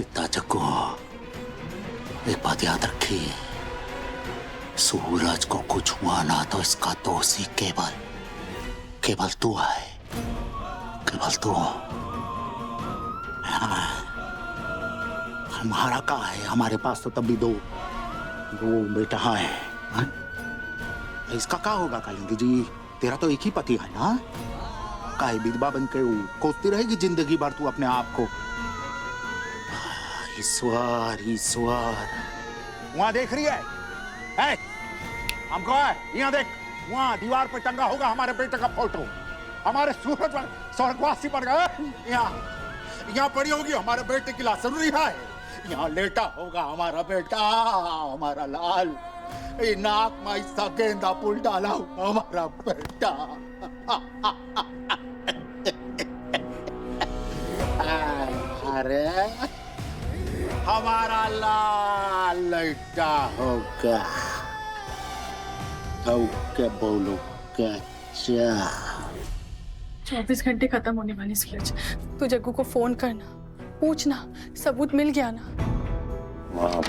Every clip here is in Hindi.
चित्ता जग्गू, एक बात याद रखिए, सूरज को कुछ हुआ ना तो इसका दोषी केवल तू है, केवल तू। हमारा कहा है, हमारे पास तो तब भी दो बेटा है। हाँ? इसका क्या होगा कालिंदी जी? तेरा तो एक ही पति है ना? काहे विधवा बन के कोसती रहेगी जिंदगी भर तू अपने आप को? ईश्वर ईश्वर, वहां देख रही है? हमको है, यहाँ देख, वहां दीवार पे टंगा होगा हमारे बेटे का फोटो, हमारे सूरज स्वर्गवासी पर यहाँ पड़ी होगी हमारे बेटे की लाश। जरूरी है यहाँ लेटा होगा हमारा बेटा, हमारा लाल, नाक में ऐसा गेंदा फूल डाला होगा हमारा बेटा। अरे हमारा लाल लेटा होगा, क्या बोलो क्या? 24 घंटे खत्म होने वाले सूरज, तू जग्गू को फोन करना, पूछना सबूत मिल गया ना? माँ,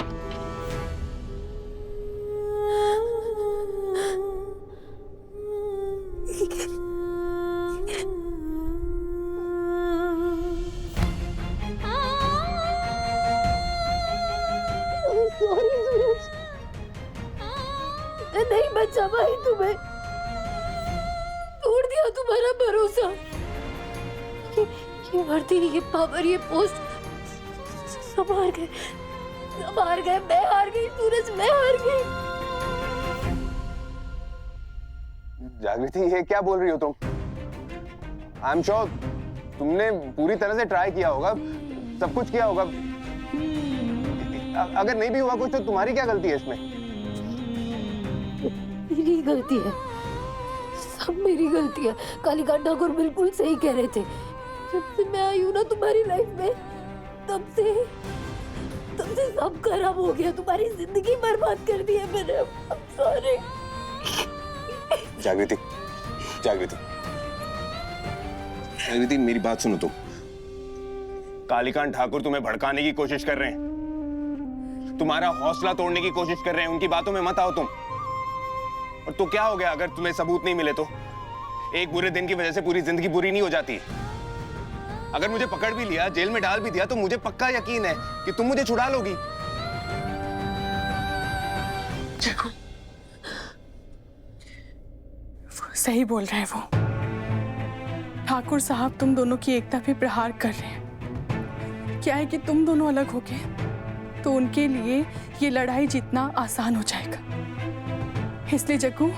सॉरी सूरज, मैं नहीं बचा पाई तुम्हें, तोड़ दिया तुम्हारा भरोसा। ये भर्ती, ये पावर, ये पोस्ट सब हार गए, मैं हार गई सूरज, मैं हार गई। जागृति, ये क्या बोल रही हो तुम? आई एम श्योर तुमने पूरी तरह से ट्राई किया होगा, सब कुछ किया होगा। अगर नहीं भी हुआ कुछ तो तुम्हारी क्या गलती है इसमें? मेरी गलती है, सब मेरी गलती है। कालीकांत ठाकुर बिल्कुल सही कह रहे थे। जब से मैं आई हूँ ना तुम्हारी लाइफ में, तब से सब खराब हो गया, तुम्हारी जिंदगी बर्बाद कर दी है मैंने। सॉरी। जागृति, जागृति, जागृति, मेरी बात सुनो तुम। कालीकांत ठाकुर तुम्हें भड़काने की कोशिश कर रहे हैं, तुम्हारा हौसला तोड़ने की कोशिश कर रहे हैं, उनकी बातों में मत आओ तुम। और तो क्या हो गया अगर तुम्हें सबूत नहीं मिले तो? एक बुरे दिन की वजह से पूरी जिंदगी बुरी नहीं हो जाती। अगर मुझे पकड़ भी लिया, जेल में डाल भी दिया, तो मुझे पक्का यकीन है कि तुम मुझे छुड़ा लोगी। सही बोल रहे हैं वो। ठाकुर साहब तुम दोनों की एकता पे प्रहार कर रहे हैं। क्या है कि तुम दोनों अलग हो गए तो उनके लिए ये लड़ाई जीतना आसान हो जाएगा। इसलिए जग्गू,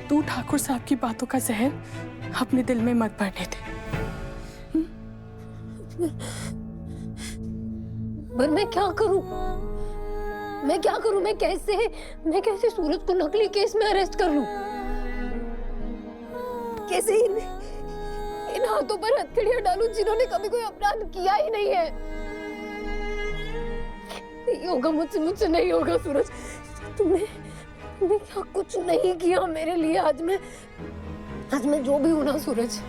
तू ठाकुर साहब की बातों का जहर अपने दिल में मत भरने दे। पर मैं क्या करूं? मैं कैसे सूरज को नकली केस में अरेस्ट कर लूं? कैसे इन हाथों पर हथकड़ियां डालूं जिन्होंने कभी कोई अपराध किया ही नहीं है? नहीं होगा मुझसे नहीं होगा सूरज। तुमने क्या कुछ नहीं किया मेरे लिए। आज मैं जो भी हूं ना सूरज,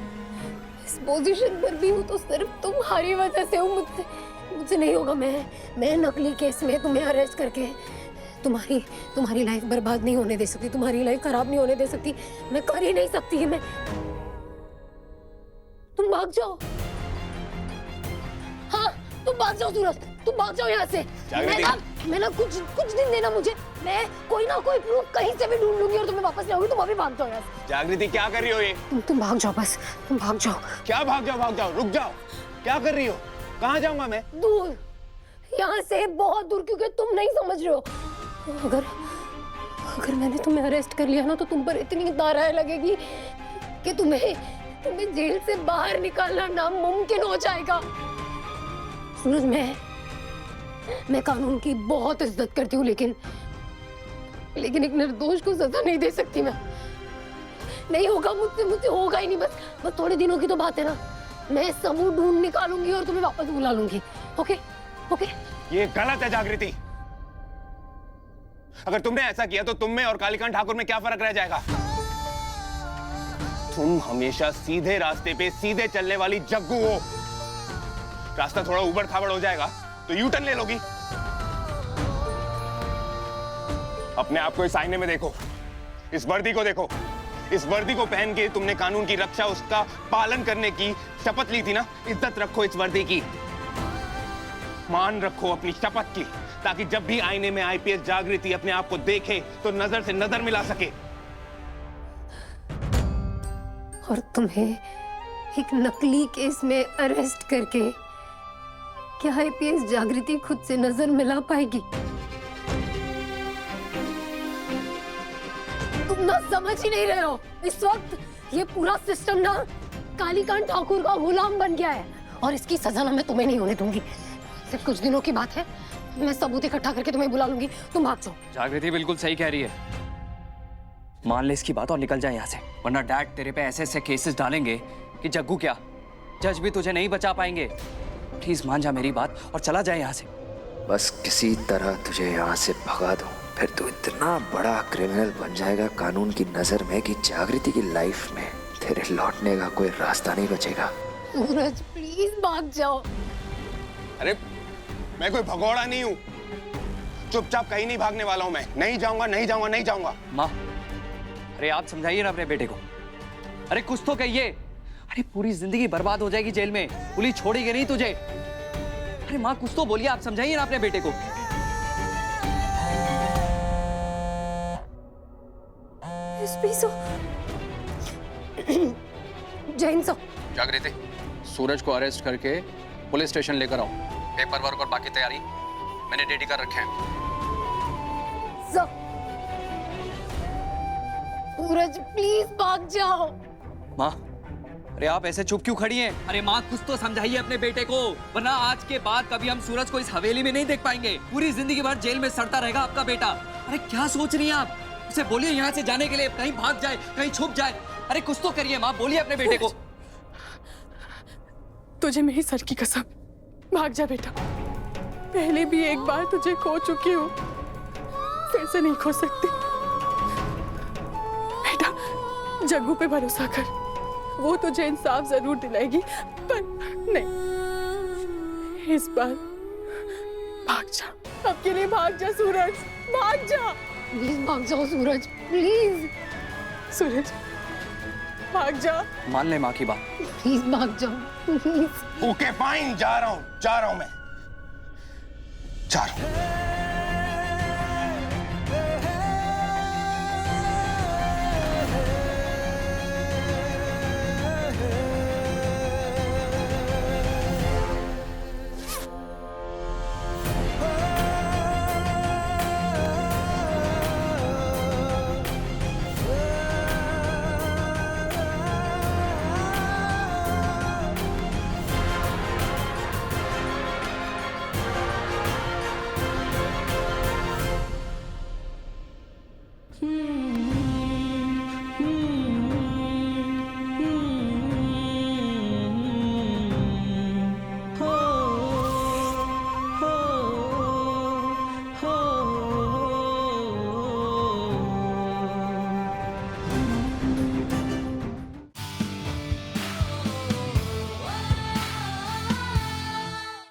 इस पोजीशन पर भी हूं तो सिर्फ तुम्हारी वजह से हूं। मुझसे नहीं होगा। मैं नकली केस में तुम्हें अरेस्ट करके तुम्हारी लाइफ बर्बाद नहीं होने दे सकती, तुम्हारी लाइफ खराब नहीं होने दे सकती। मैं कर ही नहीं सकती। तुम भाग जाओ। हाँ, तुम भाग जाओ सूरज, तुम भाग जाओ यहाँ से। मैं ना कुछ दिन देना मुझे, मैं कोई ना कोई प्रूफ कहीं से भी ढूंढ लूंगी और तुम्हें वापस ले आऊंगी। तुम अभी भाग जाओ यहाँ से। जागृति, क्या कर रही हो ये? तुम भाग जाओ, बस तुम भाग जाओ। क्या भाग जाओ? रुक जाओ। क्या कर रही हो? कहाँ जाऊंगा मैं? दूर, यहाँ से बहुत दूर, क्योंकि तुम नहीं समझ रहे हो। अगर मैंने तुम्हें अरेस्ट कर लिया ना तो तुम पर इतनी नाराज लगेगी कि तुम्हें जेल से बाहर निकालना नामुमकिन हो जाएगा। सूरज, मैं कानून की बहुत इज्जत करती हूँ, लेकिन एक निर्दोष को सजा नहीं दे सकती मैं। नहीं होगा मुझसे होगा ही नहीं। बस थोड़े दिनों की तो बात है ना। मैं सबूत ढूंढ निकालूंगी और तुम्हें वापस बुला लूंगी। ओके? ये गलत है जागृति। अगर तुमने ऐसा किया तो तुम में और कालीकांत ठाकुर में क्या फर्क रह जाएगा? तुम हमेशा सीधे रास्ते पे सीधे चलने वाली जग्गू हो। रास्ता थोड़ा उबड़ खाबड़ हो जाएगा तो यू टर्न ले लोगी। अपने आप को इस आईने में देखो, इस वर्दी को देखो। इस वर्दी को पहन के तुमने कानून की रक्षा, उसका पालन करने की शपथ ली थी ना। इज्जत रखो इस वर्दी की, मान रखो अपनी शपथ की, ताकि जब भी आईने में आईपीएस जागृति अपने आप को देखे तो नजर से नजर मिला सके। और तुम्हें एक नकली केस में अरेस्ट करके क्या आईपीएस जागृति खुद से नजर मिला पाएगी? तुम ना समझ ही नहीं रहे हो। इस वक्त ये पूरा सिस्टम ना कालीकांत ठाकुर का गुलाम बन गया है, और इसकी सजा ना मैं तुम्हें नहीं होने दूंगी। सिर्फ कुछ दिनों की बात है, मैं सबूत इकट्ठा करके तुम्हें बुला लूंगी। तुम भाग जाओ। जागृति बिल्कुल सही कह रही है, मान ले इसकी बात और निकल जाए यहाँ से, वरना डैड तेरे पे ऐसे ऐसे केसेस डालेंगे कि जग्गू क्या जज भी तुझे नहीं बचा पाएंगे। प्लीज मान जा मेरी बात और चला जाए यहाँ से। बस किसी तरह तुझे यहाँ से भगा दूं, फिर तू इतना बड़ा क्रिमिनल बन जाएगा कानून की नजर में कि जागृति की लाइफ में तेरे लौटने का कोई रास्ता नहीं बचेगा। सूरज प्लीज भाग जाओ। अरे मैं कोई भगोड़ा नहीं हूं, चुपचाप कहीं नहीं भागने वाला हूं। मैं नहीं जाऊंगा, नहीं जाऊंगा, नहीं जाऊंगा। माँ, अरे आप समझाइए ना अपने बेटे को। अरे कुछ तो कहिए। अरे पूरी जिंदगी बर्बाद हो जाएगी जेल में, पुलिस छोड़ेगी नहीं तुझे। अरे माँ कुछ तो बोलिए, आप समझाइए ना अपने बेटे को। जैन सो जागृति, सूरज को अरेस्ट करके पुलिस स्टेशन लेकर आओ। पेपर वर्क और बाकी तैयारी मैंने रेडी कर रखे हैं। सूरज प्लीज भाग जाओ। माँ, अरे आप ऐसे चुप क्यों खड़ी हैं? अरे माँ कुछ तो समझाइए अपने बेटे को, वरना आज के बाद कभी हम सूरज को इस हवेली में नहीं देख पाएंगे। पूरी जिंदगी भर जेल में सड़ता रहेगा आपका बेटा। अरे क्या सोच रही हैं आप? उसे बोलिए यहाँ से जाने के लिए, कहीं भाग जाए, कहीं छुप जाए। अरे कुछ तो करिए माँ, बोलिए अपने बेटे को। तुझे मेरी सर की कसम, भाग जा बेटा। पहले भी एक बार तुझे खो चुकी हूँ, फिर से नहीं खो सकती। बेटा जग्गू पे भरोसा कर, वो तुझे इंसाफ जरूर दिलाएगी, पर नहीं, इस बार भाग जा। अब के लिए भाग जा सूरज, भाग जा। प्लीज भाग जाओ सूरज, प्लीज। सूरज भाग जा। मान ले माँ की बात। प्लीज भाग जाओ, प्लीज। ओके फाइन, जा रहा हूं मैं, जा रहा हूं।